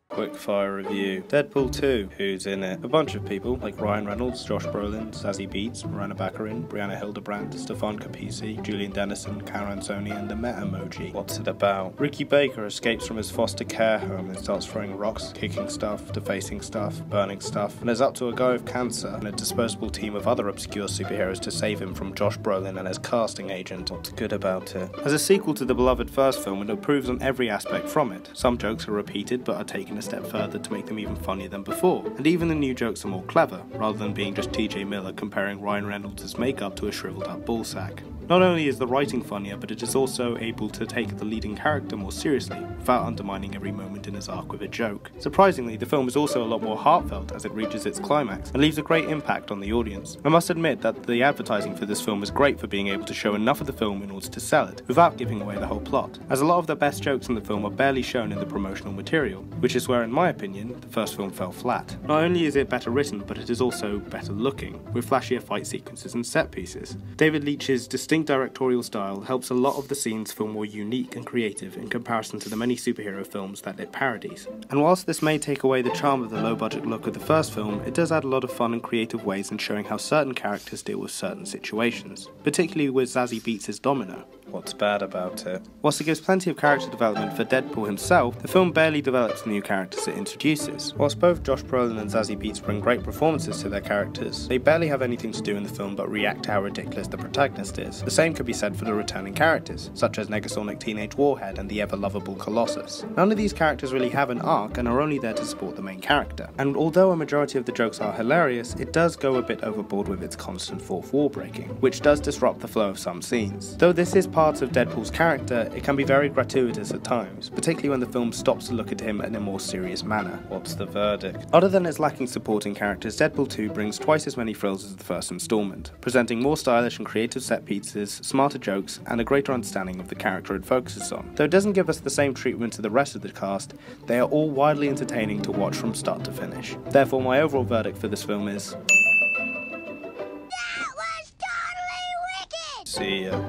Quickfire review. Deadpool 2. Who's in it? A bunch of people, like Ryan Reynolds, Josh Brolin, Zazie Beetz, Morena Baccarin, Brianna Hildebrand, Stefan Capisi, Julian Dennison, Karen Sony, and the Met Emoji. What's it about? Ricky Baker escapes from his foster care home and starts throwing rocks, kicking stuff, defacing stuff, burning stuff, and is up to a guy with cancer and a disposable team of other obscure superheroes to save him from Josh Brolin and his casting agent. What's good about it? As a sequel to the beloved first film, it improves on every aspect from it. Some jokes are repeated but are taken a step further to make them even funnier than before, and even the new jokes are more clever, rather than being just TJ Miller comparing Ryan Reynolds' makeup to a shriveled up ballsack. Not only is the writing funnier, but it is also able to take the leading character more seriously, without undermining every moment in his arc with a joke. Surprisingly, the film is also a lot more heartfelt as it reaches its climax, and leaves a great impact on the audience. I must admit that the advertising for this film is great for being able to show enough of the film in order to sell it, without giving away the whole plot, as a lot of the best jokes in the film are barely shown in the promotional material, which is where, in my opinion, the first film fell flat. Not only is it better written, but it is also better looking, with flashier fight sequences and set pieces. David Leitch's distinct directorial style helps a lot of the scenes feel more unique and creative in comparison to the many superhero films that it parodies. And whilst this may take away the charm of the low-budget look of the first film, it does add a lot of fun and creative ways in showing how certain characters deal with certain situations, particularly with Zazie Beetz' Domino. What's bad about it? Whilst it gives plenty of character development for Deadpool himself, the film barely develops the new characters it introduces. Whilst both Josh Brolin and Zazie Beetz bring great performances to their characters, they barely have anything to do in the film but react to how ridiculous the protagonist is. The same could be said for the returning characters, such as Negasonic Teenage Warhead and the ever-lovable Colossus. None of these characters really have an arc and are only there to support the main character. And although a majority of the jokes are hilarious, it does go a bit overboard with its constant fourth wall breaking, which does disrupt the flow of some scenes. Though this is part of Deadpool's character, it can be very gratuitous at times, particularly when the film stops to look at him in a more serious manner. What's the verdict? Other than its lacking supporting characters, Deadpool 2 brings twice as many thrills as the first installment, presenting more stylish and creative set pieces, smarter jokes, and a greater understanding of the character it focuses on. Though it doesn't give us the same treatment to the rest of the cast, they are all widely entertaining to watch from start to finish. Therefore, my overall verdict for this film is... That was totally wicked! See ya.